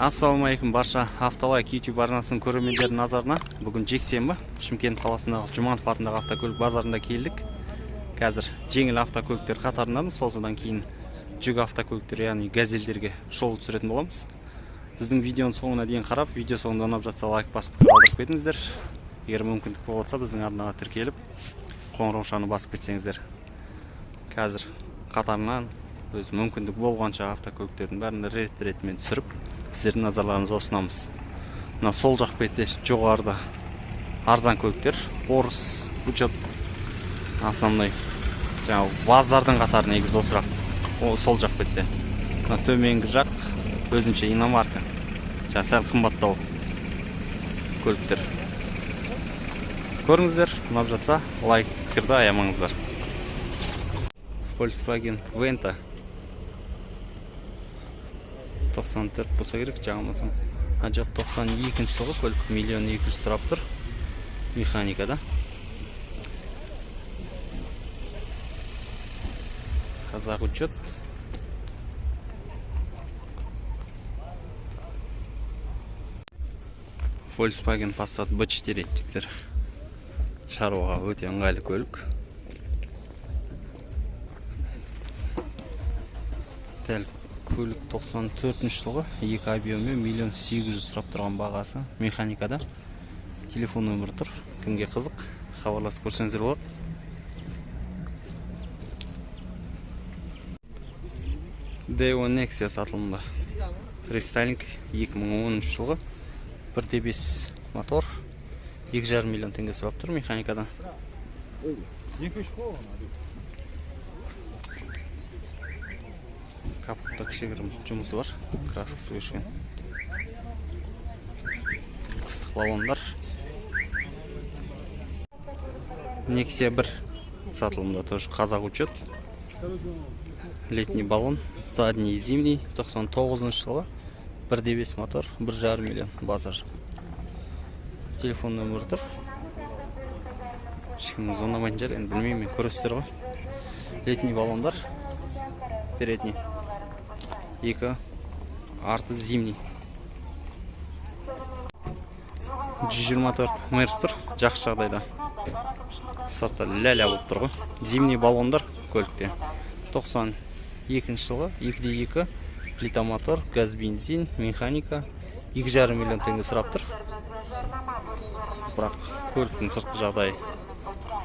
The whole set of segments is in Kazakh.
Ассалаумалейкум барша Автолайк YouTube арнасының көрермендерінің назарына. Бүгін жексенбі Шымкент қаласындағы Жұманов атындағы автокөлік базарында келдік. Қазір жеңіл автокөліктер қатарындамыз. Содан кейін жүк автокөліктер, яғни газельдерге шолу түсіретін боламыз. Біздің видеоның соңына дейін қарап, видео соңында ұнап жатса лайк басып қалдырып кетіңіздер. Егер мүмкіндік болса, біздің арнаға тіркеліп, қоңыраушаны басып кетсеңіздер. Қазір қатарынан өз мүмкіндік болғанша автокөліктердің бәрін рет-ретімен түсіріп, сіздердің назарларыңызға ұсынамыз. Мына сол жақ бетте жоғарыда арзан көліктер, Орыс, Учет, основной жаңағы ВАЗ-дардың қатары негізі осырақ. Сол жақ бетте. Мына төменгі жақ өзінше иномарка. Жаңағы сәл қымбаттау көліктер. Көріңіздер, ұнап жатса лайк, пікірді аямаңыздар. Volkswagen Venta 94 болса керек, жаңылмасам. Жоқ, 92 жылғы көлік, 1.200.000 сұрап тұр. Механикада. Қазақ Учет. Volkswagen Passat B4 жіктер. Шаруаға өте ыңғайлы көлік. Дәл көлік 94 жылғы, 2 объеммен 1.800.000 сұрап тұрған бағасы. Механикада. Телефон нөмірі тұр. Кімге қызық, хабарласып көрсеңіздер болады. Део Nexia сатылымда. Рестайлинг 2010 жылғы. 1.5 мотор. 2,5 миллион теңге сұрап тұр механикадан. Капотта кішігірім жұмысы бар. Краскасы өшкен. Ыстық баллондар. Nexia 1 сатылымда тоже Қазақ Учет. Летний баллон. Задний и зимний. 99 жылғы. 1.5 мотор. 1,5 миллион базар. Телефон нөмірі тұр. Ешкімнің звондамайтын жер, енді білмеймін, көресіздер ғой. Летний баллондар. Передний. 2 арты зимний. 124 Мерс тұр. Жақсы жағдайда. Сырты ля-ля болып тұр ғой. Зимний баллондар көлікте. 92 жылғы. 2.2 плита мотор, газ бензин, механика. 2,5 миллион теңге сұрап тұр. Бірақ көліктің сыртқы жағдайы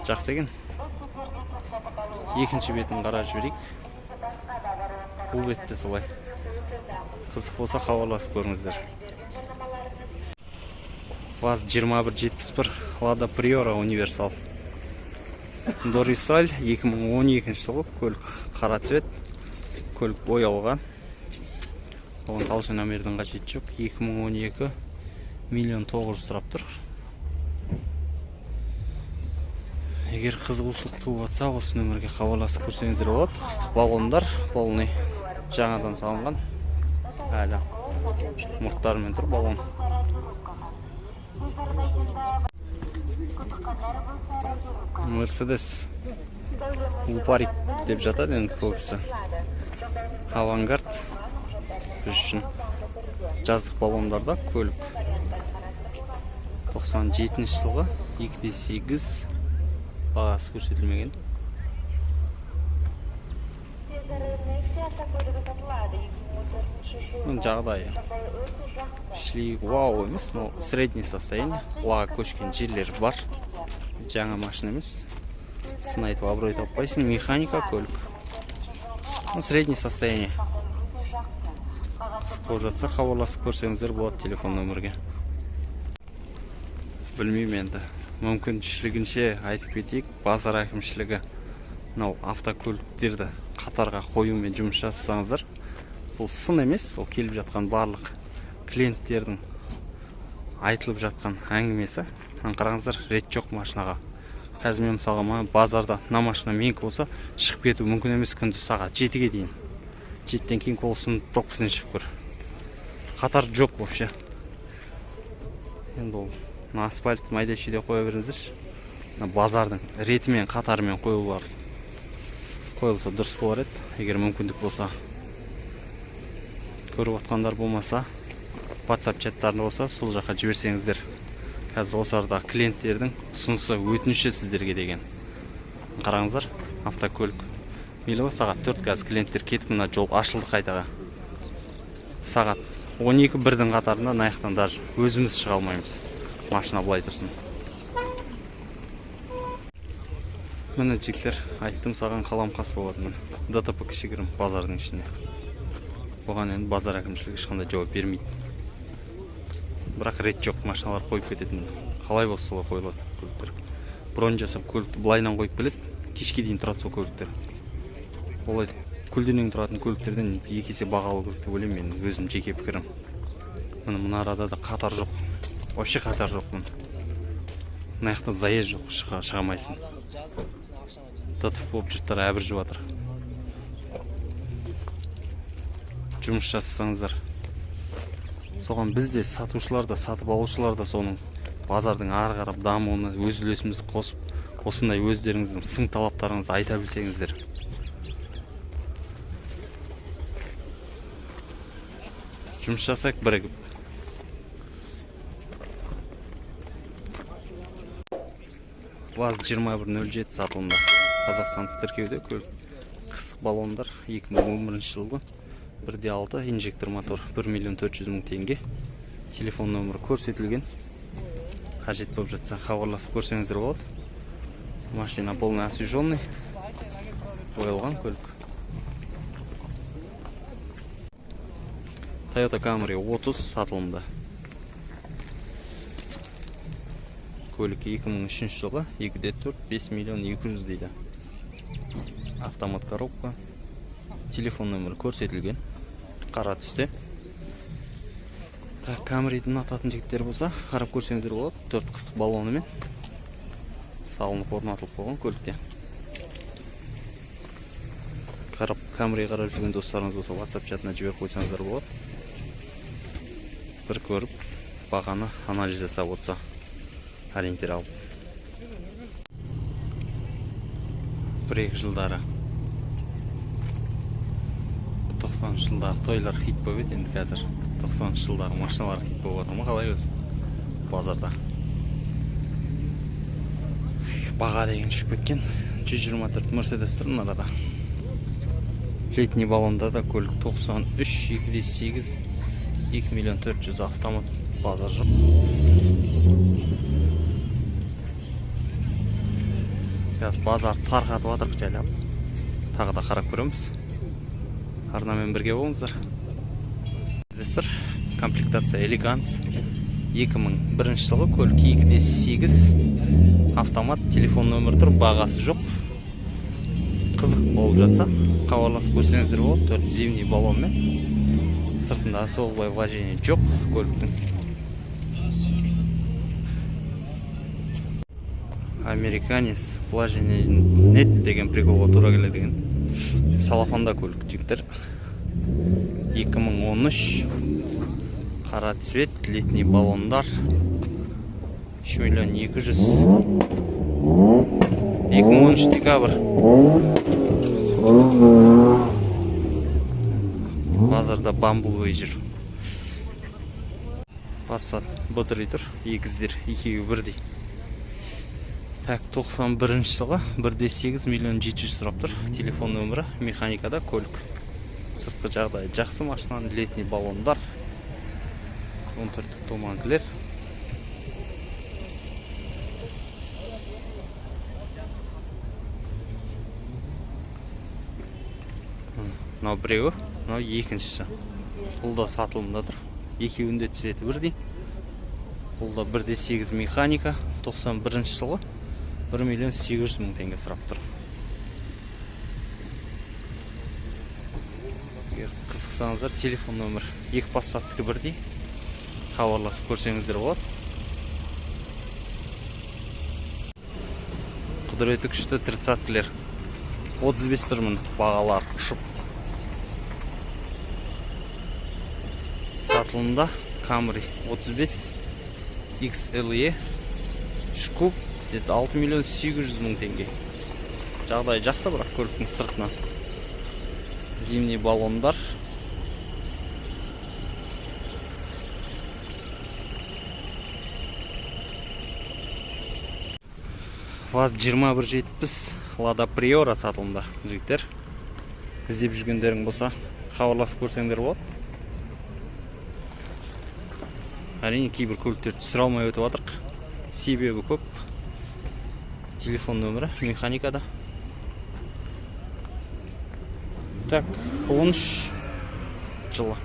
жақсы екен. Екінші бетін қарап жіберейік. Бұл бетте солай. Қызық болса хабарласып көріңіздер. ВАЗ 2171 Lada Priora универсал. Дорисаль 2012 жылғы көлік қара цвет. Көлік боялған. Оған талшы номердің қажеті жоқ. 2012 1.900.000 сұрап тұр. Егер қызығушылық туып жатса, осы нөмірге хабарласып көрсеңіздер болады. Ыстық баллондар, полный жаңадан салынған. Әлі мұрттарымен тұр баллон. Мерседес Лупарик деп жатады енді көбісі. Авангард үшін жаздық баллондарда көлік 97 жылғы 2.8 бағасы көрсетілмеген. Жағдайы шлейі вау емес, но средний состояние. Лаға көшкен жерлер бар. Жаңа машина емес. Сын айтып абырой таппайсың. Механика көлік. Средний состояние. Қызық болып жатса хабарласып көрсеңіздер болады телефон нөмірге. Білмеймін енді. Мүмкіншілігінше айтып кетейік, базар әкімшілігі автокөліктерді қатарға қоюмен жұмыс жасасаңыздар. Бұл сын емес, ол келіп жатқан барлық клиенттердің айтылып жатқан әңгімесі. Қараңыздар, рет жоқ машинаға. Қазір мен мысалға базарда мына машина менікі болса, шығып кету мүмкін емес күндіз сағат 7-ге дейін. 7-тен кейін қолсын пробкасынан шығып көр. Қатар жоқ вообще. Енді ол асфальт майда-шүйде қоя беріңіздерші. Базардың ретімен, қатарымен қойылса дұрыс болар еді. Егер мүмкіндік болса, көріп отқандар болмаса, WhatsApp чаттарында болса, сол жаққа жіберсеңіздер. Қазір осы арада клиенттердің ұсынысы, өтініші сіздерге деген. Қараңыздар, автокөлік. Мейлі сағат 4 қазір клиенттер кетіп, мына жол ашылды қайтаға. Сағат 12-1-дің қатарында наяқтан даже өзіміз шыға алмаймыз. Машина былай тұрсын. Міне жігіттер, айттым саған қалам қас болатын. ДТП кішігірім базардың ішінде. Оған енді базар әкімшілігі ешқандай жауап бермейді. Бірақ рет жоқ, машиналар қойып кететін. Қалай болса солай қойылады көліктер. Бронь жасап көлікті былайынан қойып келеді, кешке дейін тұрады сол көліктер. Олай көлденең тұратын көліктерден екі есе бағалы көлік деп ойлаймын, мен өзім жеке пікірім. Мына арада да қатар жоқ. Вообще қатар жоқ мұны. Мына жақта заезд жоқ, шыға алмайсың. ДТП болып жұрттар әбір жеп жатыр. Жұмыс жасасаңыздар. Соған біз де сатушылар да, сатып алушылар да соның базардың ары қарап дамуына өз үлесімізді қосып, осындай өздеріңіздің сын талаптарыңызды айта білсеңіздер. Жұмыс жасайық бірігіп. ВАЗ 2107 сатылымда. Қазақстандық тіркеуде қысық баллондар 2011 жылғы 1.6 инжектор мотор 1.400.000 теңге. Телефон нөмірі көрсетілген. Қажет болып жатса хабарласып көрсеңіздер болады. Машина полный освеженный. Боялған көлік. Toyota Camry 30 сатылымда. Көлік 2003 жылғы 2.4 5 миллион 200 дейді. Автомат коробка. Телефон нөмірі көрсетілген. Қара түсте. Camry'дің ататын жігіттер болса, қарап көрсеңіздер болады. 4 қысық баллонымен салынып орнатылып қойған көлікте. Camry қарап жүрген достарыңыз болса, WhatsApp чатына жіберіп қойсаңыздар болады. Бір көріп, бағаны анализ жасап отырса, ориентир алып. 1-2 жылдары 90 жылдағы тойлар хит болып еді, енді қазір 90 жылдағы машиналар хит болып отыр ма, қалай өзі базарда. Баға деген үшіп кеткен. 124 Mercedes тұрын арада. Летний баллонда да көлік 93 2.8 2.400.000 автомат, базар жоқ. Қазір базар тарқатып жатыр жайлап. Тағы да қарап көреміз. Арнамен бірге болыңыздар. Комплектация Elegance 2001 жылғы көлік 2.8 автомат, телефон нөмірі тұр, бағасы жоқ. Қызық болып жатса, хабарласып көрсеңіздер болады. 4 зимний баллонмен. Сыртында соғылбай вложение жоқ көліктің. Американец вложение нет деген приколға тура келеді. Салафанда көлік жігіттер. 2013 қара цвет, летний баллондар 3 миллион 200. 2013 декабрь. Базарда Bumblebee жүр. Passat Бодри тұр, егіздер, екеуі бірдей. 91 жылғы 1.8 миллион 700 сұрап тұр. Телефон нөмірі, механикада көлік. Сыртқы жағдайы жақсы, машинаның летний баллондар. 14 томанкілер. Мынау біреуі, мынау екіншісі. Бұл да сатылымда тұр. Екеуінде цветі бірдей. Бұл да 1.8 механика, 91 жылғы 1.800.000 теңге сұрап тұр. Қызықсаңыздар, телефон нөмір 2 Passat'тікі бірдей. Хабарласып көрсеңіздер болады. Құдіреті күшті 30-кілер. 35 тұрмын, бағалар ұшып. Сатылымда Camry 35 XLE шкуп 6.800.000 теңге. Жағдай жақсы, бірақ көліктің сыртынан. Зимний баллондар. ВАЗ 2170 Lada Priora сатылымда жігіттер. Іздеп жүргендерің болса, хабарласып көрсеңдер болады. Әрине кейбір көліктерді түсіре алмай өтіп жатырық. Себебі көп. Телефон нөмірі механикада. Так, 13 жылы.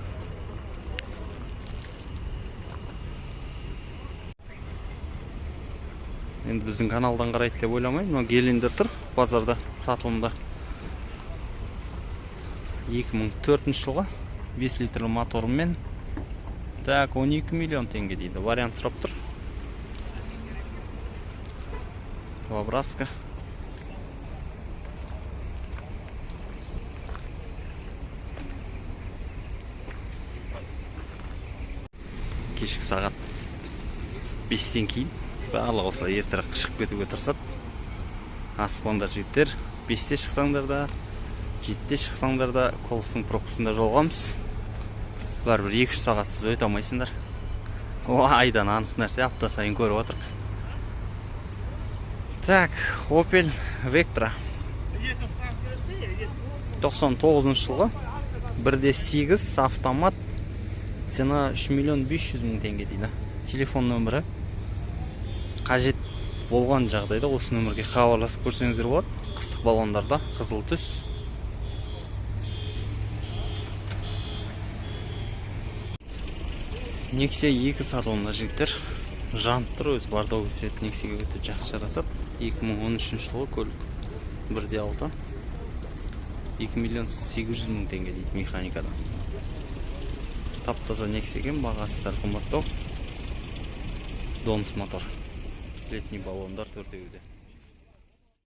Енді біздің каналдан қарайды деп ойламаймын. Но Гелендер тұр базарда сатылымда. 2004 жылға 5 литрлі моторымен. Так, 12 миллион теңге дейді. Вариант сұрап тұр. Образка. Кешкі сағат 5-тен кейін барлығы осылай ертерек шығып кетуге тырысады. Аспандар жігіттер, 5-те шықсаңдар да, 7-те шықсаңдар да, колыстың пропусында жолғамыз. Бәрібір 2-3 сағатсыз өте алмайсыңдар. Айдан анық нәрсе, апта сайын көріп отырық. Так, Opel Vectra 99 жылғы 1.8 автомат, цена 3 миллион 500 мың теңге дейді. Телефон нөмірі қажет болған жағдайда осы нөмірге хабарласып көрсеңіздер болады. Қыстық баллондарда қызыл түс. Nexia 2 сатылымда жігіттер. Жанып тұр, өз бардау өсет Nexia'ға өте жақсы жарасады. 2013 жылғы көлік 1.6 2 миллион 800 мың теңге дейді механикада. Таптаза Nexia'ға бағасы сәл қымбаттау. Донс мотор. Летний баллондар төртеуде.